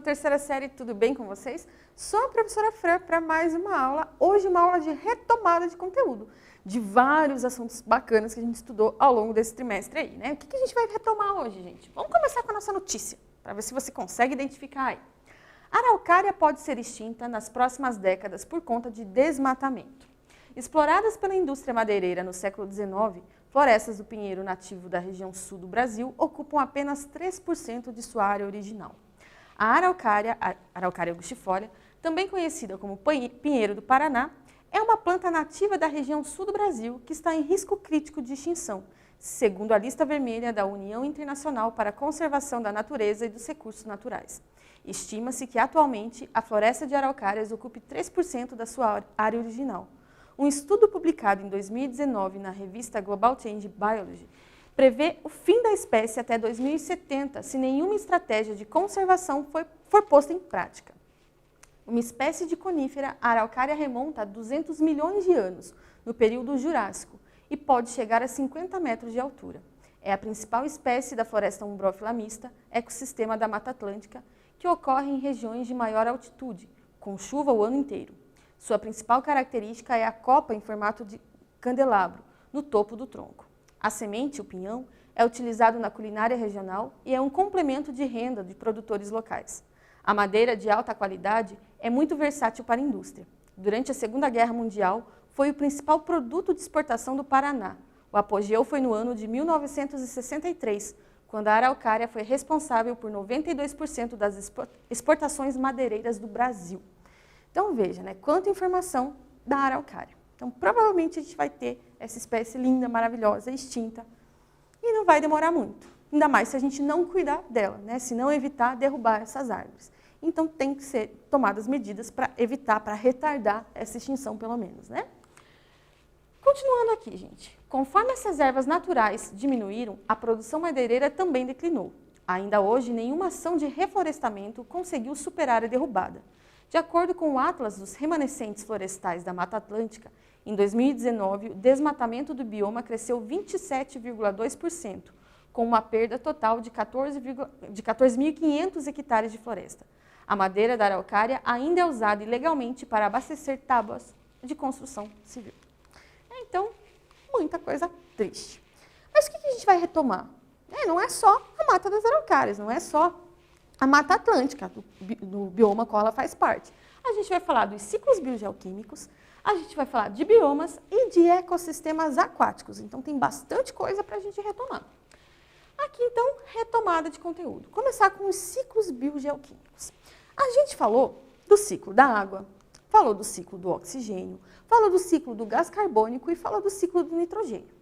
terceira série, tudo bem com vocês? Sou a professora Fran para mais uma aula, hoje uma aula de retomada de conteúdo, de vários assuntos bacanas que a gente estudou ao longo desse trimestre aí, né? O que a gente vai retomar hoje, gente? Vamos começar com a nossa notícia, para ver se você consegue identificar aí. A araucária pode ser extinta nas próximas décadas por conta de desmatamento. Exploradas pela indústria madeireira no século XIX, florestas do pinheiro nativo da região sul do Brasil ocupam apenas 3% de sua área original. A araucária angustifolia, também conhecida como pinheiro do Paraná, é uma planta nativa da região sul do Brasil que está em risco crítico de extinção, segundo a lista vermelha da União Internacional para a Conservação da Natureza e dos Recursos Naturais. Estima-se que atualmente a floresta de araucárias ocupe 3% da sua área original. Um estudo publicado em 2019 na revista Global Change Biology prevê o fim da espécie até 2070, se nenhuma estratégia de conservação for posta em prática. Uma espécie de conífera, a araucária remonta a 200 milhões de anos, no período Jurássico, e pode chegar a 50 metros de altura. É a principal espécie da floresta umbrófila mista, ecossistema da Mata Atlântica, que ocorre em regiões de maior altitude, com chuva o ano inteiro. Sua principal característica é a copa em formato de candelabro, no topo do tronco. A semente, o pinhão, é utilizado na culinária regional e é um complemento de renda de produtores locais. A madeira de alta qualidade é muito versátil para a indústria. Durante a Segunda Guerra Mundial, foi o principal produto de exportação do Paraná. O apogeu foi no ano de 1963, quando a araucária foi responsável por 92% das exportações madeireiras do Brasil. Então veja, né, quanta informação da araucária. Então provavelmente a gente vai ter essa espécie linda, maravilhosa, extinta, e não vai demorar muito. Ainda mais se a gente não cuidar dela, né, se não evitar derrubar essas árvores. Então tem que ser tomadas medidas para evitar, para retardar essa extinção pelo menos, né? Continuando aqui, gente. Conforme as reservas naturais diminuíram, a produção madeireira também declinou. Ainda hoje, nenhuma ação de reflorestamento conseguiu superar a derrubada. De acordo com o Atlas dos Remanescentes Florestais da Mata Atlântica, em 2019, o desmatamento do bioma cresceu 27,2%, com uma perda total de 14.500 hectares de floresta. A madeira da araucária ainda é usada ilegalmente para abastecer tábuas de construção civil. Então, muita coisa triste. Mas o que a gente vai retomar? Não é só a mata das araucárias, não é só a Mata Atlântica, do bioma qual ela faz parte. A gente vai falar dos ciclos biogeoquímicos, a gente vai falar de biomas e de ecossistemas aquáticos. Então, tem bastante coisa para a gente retomar. Aqui, então, retomada de conteúdo. Começar com os ciclos biogeoquímicos. A gente falou do ciclo da água, falou do ciclo do oxigênio, falou do ciclo do gás carbônico e falou do ciclo do nitrogênio.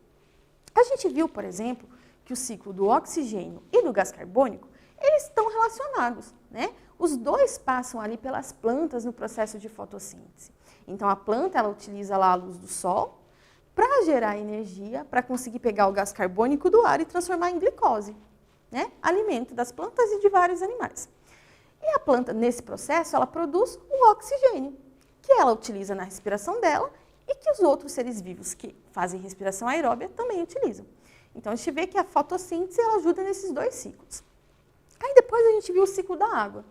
A gente viu, por exemplo, que o ciclo do oxigênio e do gás carbônico eles estão relacionados, né? Os dois passam ali pelas plantas no processo de fotossíntese. Então, a planta, ela utiliza lá a luz do sol para gerar energia, para conseguir pegar o gás carbônico do ar e transformar em glicose, né? Alimento das plantas e de vários animais. E a planta, nesse processo, ela produz o oxigênio, que ela utiliza na respiração dela e que os outros seres vivos que fazem respiração aeróbia também utilizam. Então, a gente vê que a fotossíntese ela ajuda nesses dois ciclos. Aí depois a gente viu o ciclo da água.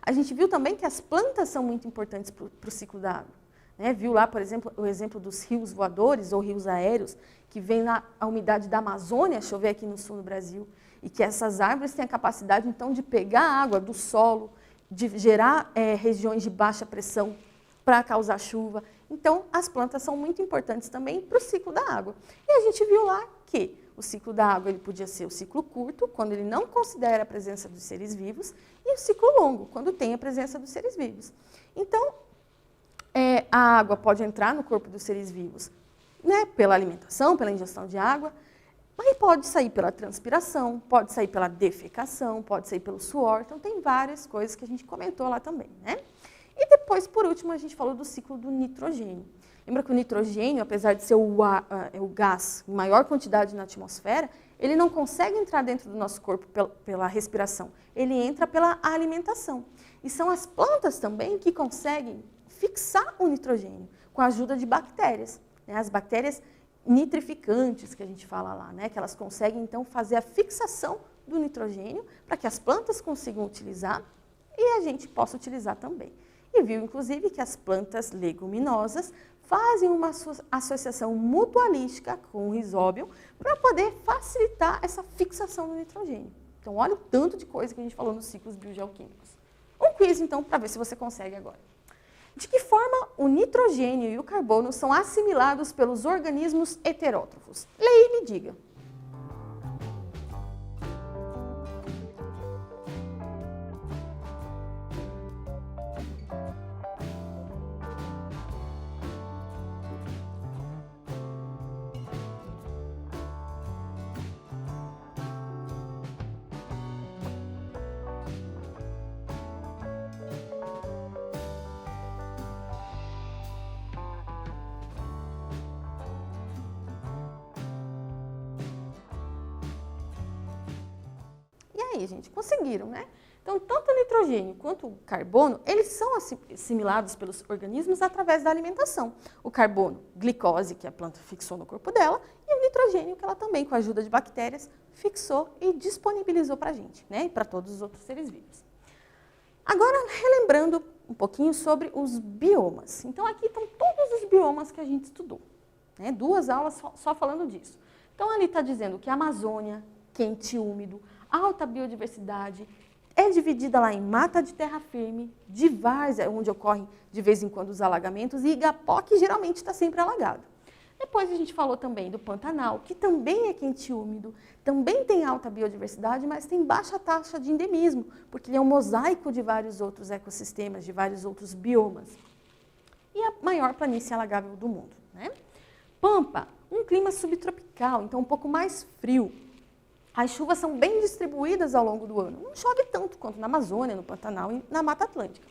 A gente viu também que as plantas são muito importantes para o ciclo da água. Né? Viu lá, por exemplo, o exemplo dos rios voadores ou rios aéreos, que vem na umidade da Amazônia, chover aqui no sul do Brasil, e que essas árvores têm a capacidade, então, de pegar a água do solo, de gerar regiões de baixa pressão para causar chuva. Então, as plantas são muito importantes também para o ciclo da água. E a gente viu lá que o ciclo da água ele podia ser o ciclo curto, quando ele não considera a presença dos seres vivos, e o ciclo longo, quando tem a presença dos seres vivos. Então, a água pode entrar no corpo dos seres vivos, né, pela alimentação, pela ingestão de água, mas pode sair pela transpiração, pode sair pela defecação, pode sair pelo suor. Então, tem várias coisas que a gente comentou lá também, né? E depois, por último, a gente falou do ciclo do nitrogênio. Lembra que o nitrogênio, apesar de ser o gás em maior quantidade na atmosfera, ele não consegue entrar dentro do nosso corpo pela respiração. Ele entra pela alimentação. E são as plantas também que conseguem fixar o nitrogênio com a ajuda de bactérias, né? As bactérias nitrificantes que a gente fala lá, né? Que elas conseguem, então, fazer a fixação do nitrogênio para que as plantas consigam utilizar e a gente possa utilizar também. E viu, inclusive, que as plantas leguminosas fazem uma associação mutualística com o rizóbio para poder facilitar essa fixação do nitrogênio. Então, olha o tanto de coisa que a gente falou nos ciclos biogeoquímicos. Um quiz, então, para ver se você consegue agora. De que forma o nitrogênio e o carbono são assimilados pelos organismos heterótrofos? Leia e me diga. E aí, gente, conseguiram, né? Então, tanto o nitrogênio quanto o carbono, eles são assimilados pelos organismos através da alimentação. O carbono, glicose, que a planta fixou no corpo dela, e o nitrogênio, que ela também, com a ajuda de bactérias, fixou e disponibilizou para a gente, né? E para todos os outros seres vivos. Agora, relembrando um pouquinho sobre os biomas. Então, aqui estão todos os biomas que a gente estudou, né? 2 aulas só falando disso. Então, ali está dizendo que a Amazônia, quente e úmido, alta biodiversidade, é dividida lá em mata de terra firme, de várzea, onde ocorrem de vez em quando os alagamentos, e igapó, que geralmente está sempre alagado. Depois a gente falou também do Pantanal, que também é quente e úmido, também tem alta biodiversidade, mas tem baixa taxa de endemismo, porque ele é um mosaico de vários outros ecossistemas, de vários outros biomas. E a maior planície alagável do mundo, né? Pampa, um clima subtropical, então um pouco mais frio. As chuvas são bem distribuídas ao longo do ano. Não chove tanto quanto na Amazônia, no Pantanal e na Mata Atlântica.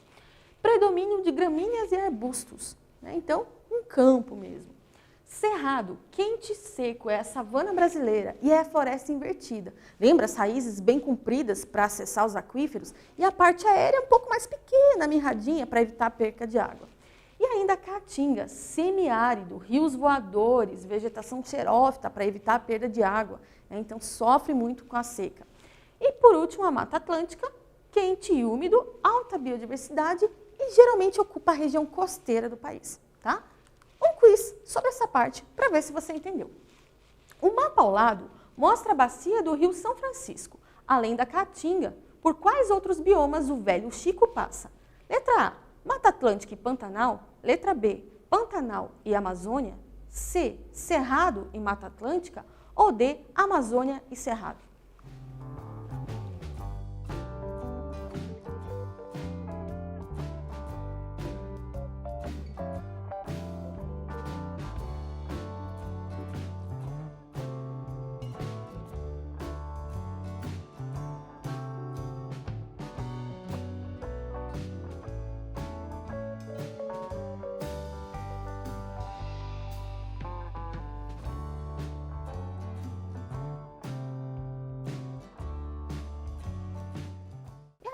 Predomínio de gramíneas e arbustos, né? Então, um campo mesmo. Cerrado, quente e seco, é a savana brasileira e é a floresta invertida. Lembra as raízes bem compridas para acessar os aquíferos? E a parte aérea um pouco mais pequena, mirradinha, para evitar a perca de água. E ainda a caatinga, semiárido, rios voadores, vegetação xerófita para evitar a perda de água. Então, sofre muito com a seca. E, por último, a Mata Atlântica, quente e úmido, alta biodiversidade e geralmente ocupa a região costeira do país, tá? Um quiz sobre essa parte para ver se você entendeu. O mapa ao lado mostra a bacia do Rio São Francisco, além da Caatinga, por quais outros biomas o velho Chico passa. Letra A, Mata Atlântica e Pantanal. Letra B, Pantanal e Amazônia. C, Cerrado e Mata Atlântica. Ou D, Amazônia e Cerrado.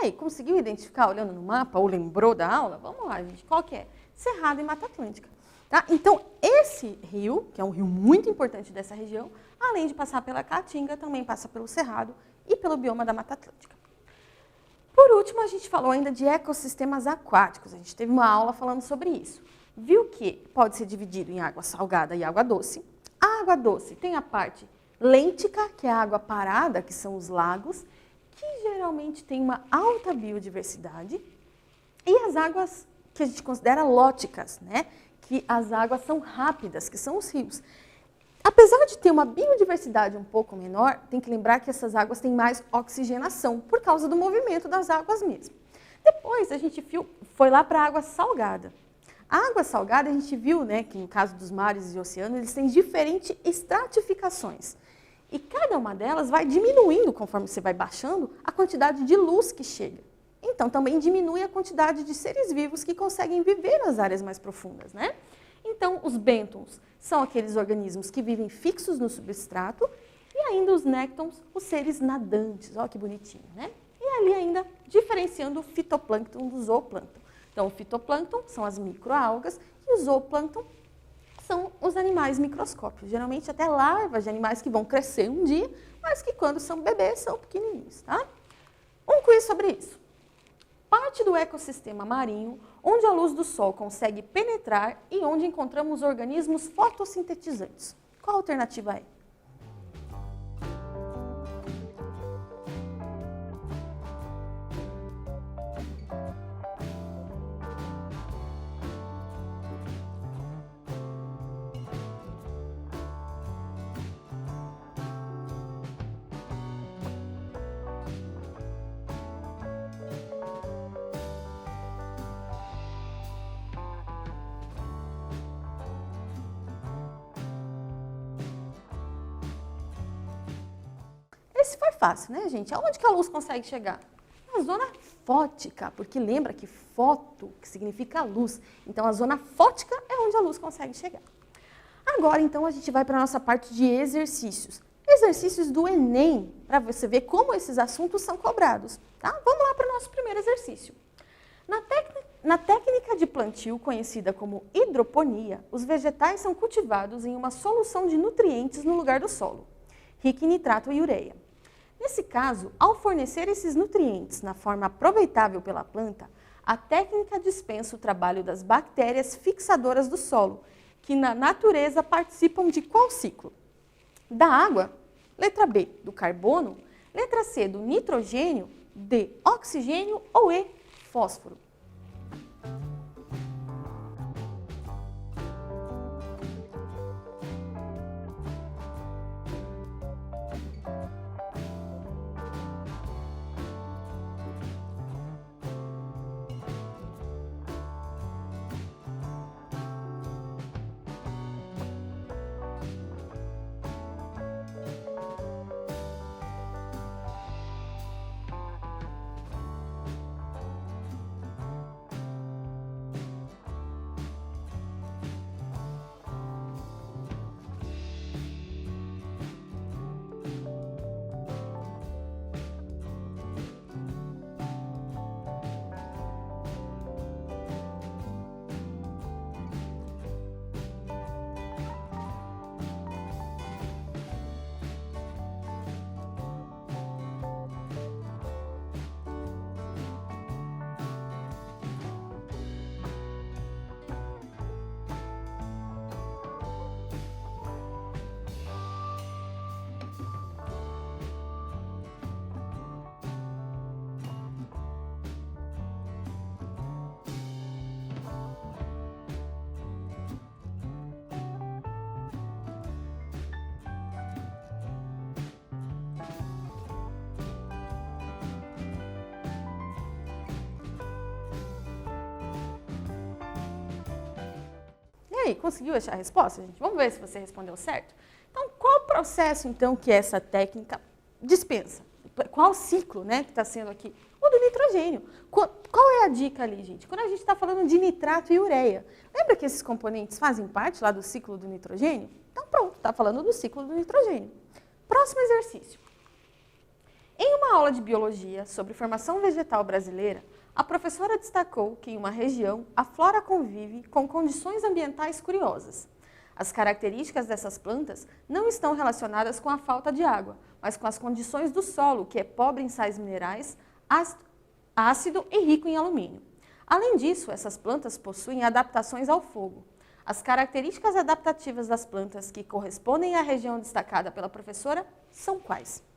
E aí, conseguiu identificar olhando no mapa ou lembrou da aula? Vamos lá, gente. Qual que é? Cerrado e Mata Atlântica. Tá? Então, esse rio, que é um rio muito importante dessa região, além de passar pela Caatinga, também passa pelo Cerrado e pelo bioma da Mata Atlântica. Por último, a gente falou ainda de ecossistemas aquáticos. A gente teve uma aula falando sobre isso. Viu que pode ser dividido em água salgada e água doce. A água doce tem a parte lêntica, que é a água parada, que são os lagos, que geralmente tem uma alta biodiversidade, e as águas que a gente considera lóticas, né? Que as águas são rápidas, que são os rios. Apesar de ter uma biodiversidade um pouco menor, tem que lembrar que essas águas têm mais oxigenação, por causa do movimento das águas mesmo. Depois a gente foi lá para a água salgada. A água salgada a gente viu, né, que no caso dos mares e oceanos, eles têm diferentes estratificações. E cada uma delas vai diminuindo, conforme você vai baixando, a quantidade de luz que chega. Então, também diminui a quantidade de seres vivos que conseguem viver nas áreas mais profundas, né? Então, os bêntons são aqueles organismos que vivem fixos no substrato, e ainda os néctons, os seres nadantes. Olha que bonitinho, né? E ali ainda diferenciando o fitoplâncton do zooplâncton. Então, o fitoplâncton são as microalgas e o zooplâncton são os animais microscópicos, geralmente até larvas de animais que vão crescer um dia, mas que quando são bebês são pequenininhos, tá? Um quiz sobre isso. parte do ecossistema marinho onde a luz do sol consegue penetrar e onde encontramos organismos fotossintetizantes. Qual a alternativa é? Esse foi fácil, né, gente? Aonde que a luz consegue chegar? Na zona fótica, porque lembra que foto, que significa luz. Então, a zona fótica é onde a luz consegue chegar. Agora, então, a gente vai para a nossa parte de exercícios. Exercícios do Enem, para você ver como esses assuntos são cobrados. Tá? Vamos lá para o nosso primeiro exercício. Na técnica de plantio, conhecida como hidroponia, os vegetais são cultivados em uma solução de nutrientes no lugar do solo, rica em nitrato e ureia. Nesse caso, ao fornecer esses nutrientes na forma aproveitável pela planta, a técnica dispensa o trabalho das bactérias fixadoras do solo, que na natureza participam de qual ciclo? Da água, letra B, do carbono, letra C, do nitrogênio, D, oxigênio ou E, fósforo. E aí, conseguiu achar a resposta, gente? Vamos ver se você respondeu certo? Então, qual o processo, então, que essa técnica dispensa? Qual o ciclo, né, que está sendo aqui? O do nitrogênio. Qual é a dica ali, gente? Quando a gente está falando de nitrato e ureia, lembra que esses componentes fazem parte lá do ciclo do nitrogênio? Então, pronto, está falando do ciclo do nitrogênio. Próximo exercício. Em uma aula de biologia sobre formação vegetal brasileira, a professora destacou que em uma região a flora convive com condições ambientais curiosas. As características dessas plantas não estão relacionadas com a falta de água, mas com as condições do solo, que é pobre em sais minerais, ácido e rico em alumínio. Além disso, essas plantas possuem adaptações ao fogo. As características adaptativas das plantas que correspondem à região destacada pela professora são quais?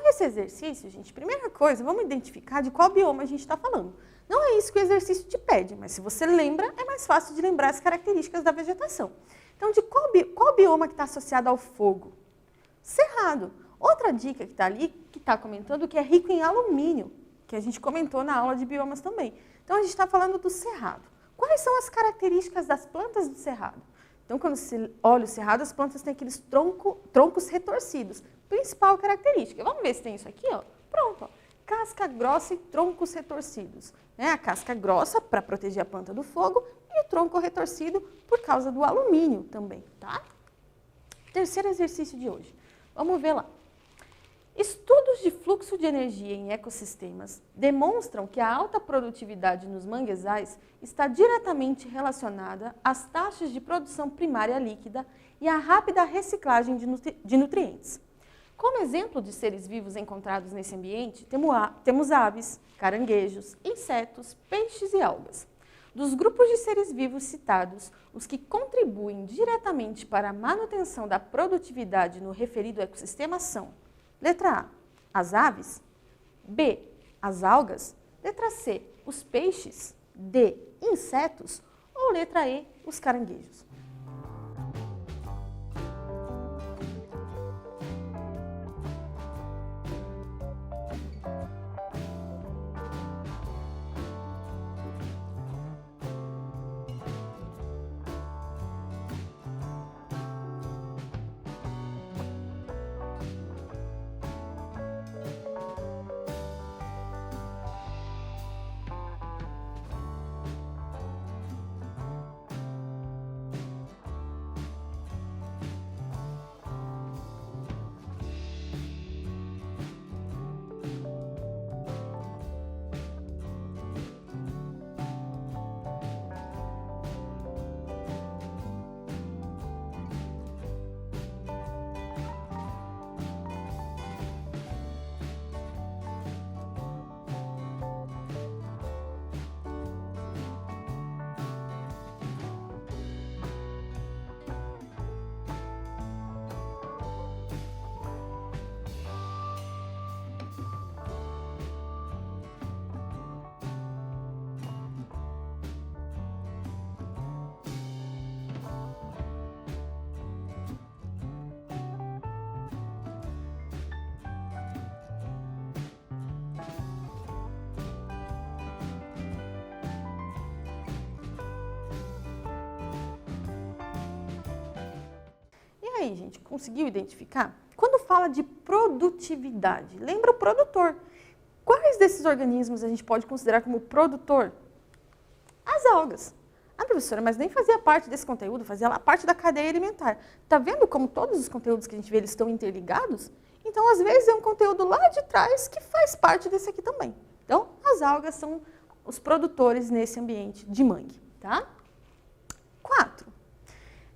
esse exercício, gente, primeira coisa, vamos identificar de qual bioma a gente está falando. Não é isso que o exercício te pede, mas se você lembra, é mais fácil de lembrar as características da vegetação. Então, de qual bioma que está associado ao fogo? Cerrado. Outra dica que está ali, que está comentando, que é rico em alumínio, que a gente comentou na aula de biomas também. Então, a gente está falando do cerrado. Quais são as características das plantas do cerrado? Então, quando você olha o cerrado, as plantas têm aqueles troncos retorcidos. Principal característica. Vamos ver se tem isso aqui, ó. Pronto, ó. Casca grossa e troncos retorcidos. Né? A casca grossa para proteger a planta do fogo e o tronco retorcido por causa do alumínio também, tá? Terceiro exercício de hoje. Vamos ver lá. Estudos de fluxo de energia em ecossistemas demonstram que a alta produtividade nos manguezais está diretamente relacionada às taxas de produção primária líquida e à rápida reciclagem de nutrientes. Como exemplo de seres vivos encontrados nesse ambiente, temos aves, caranguejos, insetos, peixes e algas. Dos grupos de seres vivos citados, os que contribuem diretamente para a manutenção da produtividade no referido ecossistema são: letra A, as aves; B, as algas; letra C, os peixes; D, insetos; ou letra E, os caranguejos. E aí, gente, conseguiu identificar? Quando fala de produtividade, lembra o produtor. Quais desses organismos a gente pode considerar como produtor? As algas. Ah, professora, mas nem fazia parte desse conteúdo, fazia lá parte da cadeia alimentar. Tá vendo como todos os conteúdos que a gente vê, eles estão interligados? Então, às vezes, é um conteúdo lá de trás que faz parte desse aqui também. Então, as algas são os produtores nesse ambiente de mangue, tá? 4.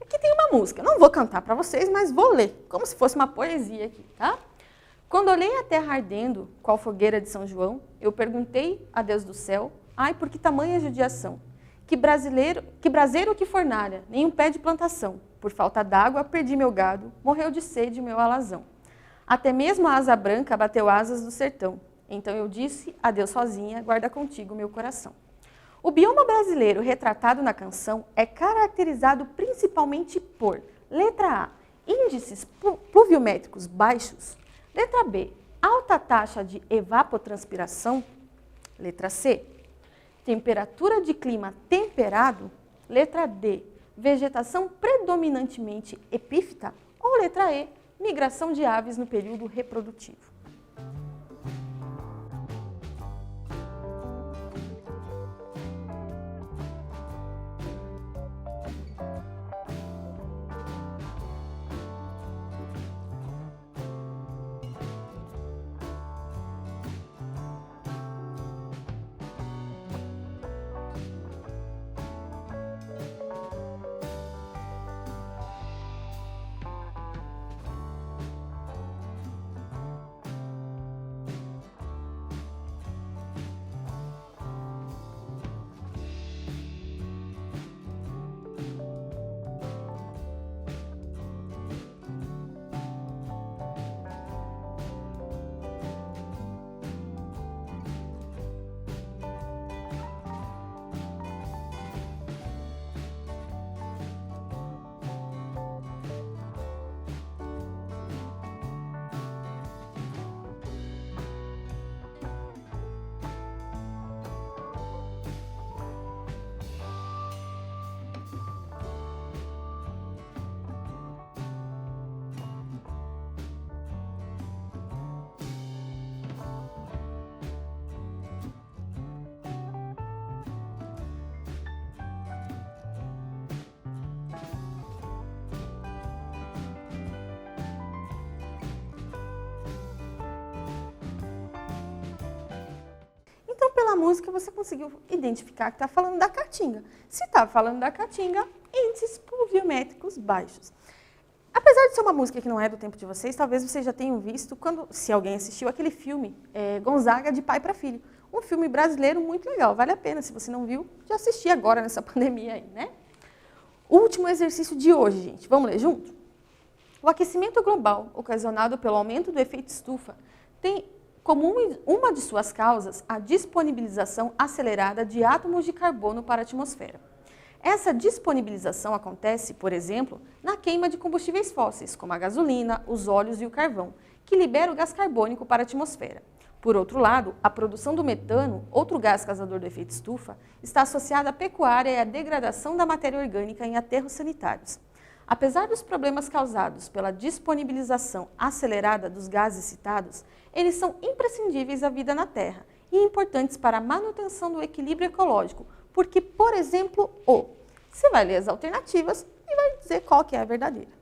Aqui tem uma música, não vou cantar para vocês, mas vou ler, como se fosse uma poesia aqui, tá? Quando olhei a terra ardendo, qual fogueira de São João, eu perguntei a Deus do céu, ai, por que tamanha judiação? Que braseiro que fornalha, nem um pé de plantação. Por falta d'água, perdi meu gado, morreu de sede meu alazão. Até mesmo a asa branca bateu asas do sertão. Então eu disse, adeus sozinha, guarda contigo meu coração. O bioma brasileiro retratado na canção é caracterizado principalmente por: letra A, índices pluviométricos baixos; letra B, alta taxa de evapotranspiração; letra C, temperatura de clima temperado; letra D, vegetação predominantemente epífita; ou letra E, migração de aves no período reprodutivo. pela música você conseguiu identificar que está falando da caatinga. Se está falando da caatinga, índices pluviométricos baixos. Apesar de ser uma música que não é do tempo de vocês, talvez vocês já tenham visto, se alguém assistiu, aquele filme Gonzaga de Pai para Filho. Um filme brasileiro muito legal, vale a pena, se você não viu, de assistir agora nessa pandemia aí, né? Último exercício de hoje, gente. Vamos ler junto? O aquecimento global, ocasionado pelo aumento do efeito estufa, tem como uma de suas causas a disponibilização acelerada de átomos de carbono para a atmosfera. Essa disponibilização acontece, por exemplo, na queima de combustíveis fósseis, como a gasolina, os óleos e o carvão, que libera o gás carbônico para a atmosfera. Por outro lado, a produção do metano, outro gás causador do efeito estufa, está associada à pecuária e à degradação da matéria orgânica em aterros sanitários. Apesar dos problemas causados pela disponibilização acelerada dos gases citados, eles são imprescindíveis à vida na Terra e importantes para a manutenção do equilíbrio ecológico, porque, por exemplo, você vai ler as alternativas e vai dizer qual que é a verdadeira.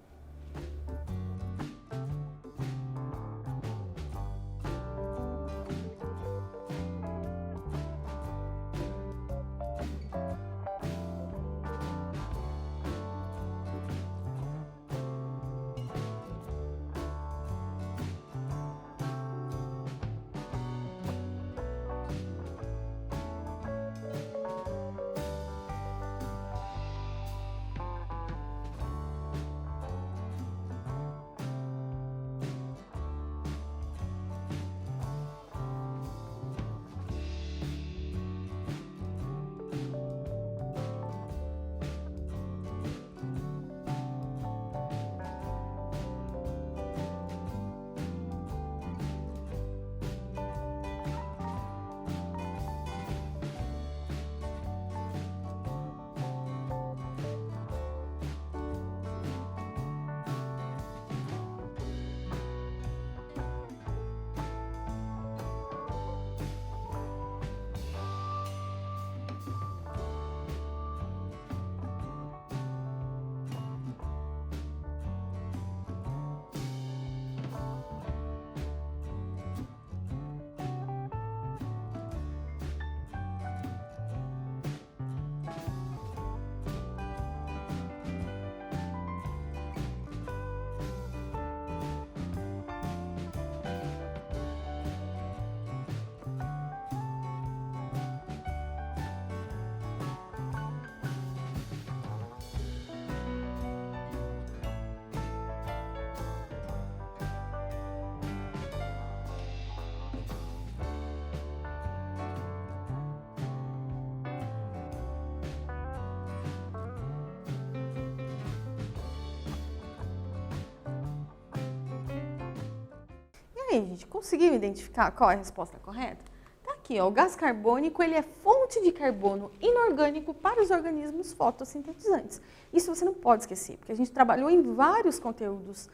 E aí, gente, conseguiu identificar qual é a resposta correta? Tá aqui, ó, o gás carbônico ele é fonte de carbono inorgânico para os organismos fotossintetizantes. Isso você não pode esquecer, porque a gente trabalhou em vários conteúdos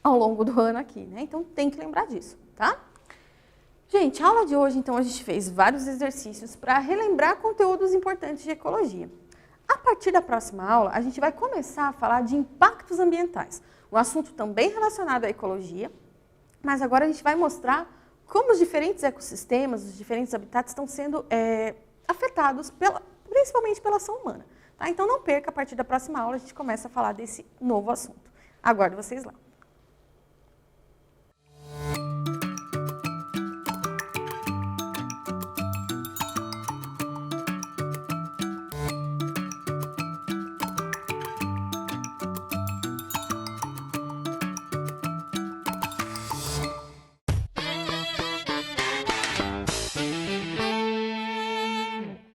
ao longo do ano aqui, né? Então tem que lembrar disso, tá? Gente, a aula de hoje, então, a gente fez vários exercícios para relembrar conteúdos importantes de ecologia. A partir da próxima aula, a gente vai começar a falar de impactos ambientais, um assunto também relacionado à ecologia, mas agora a gente vai mostrar como os diferentes ecossistemas, os diferentes habitats estão sendo afetados, principalmente pela ação humana. Tá? Então não perca, a partir da próxima aula a gente começa a falar desse novo assunto. Aguardo vocês lá.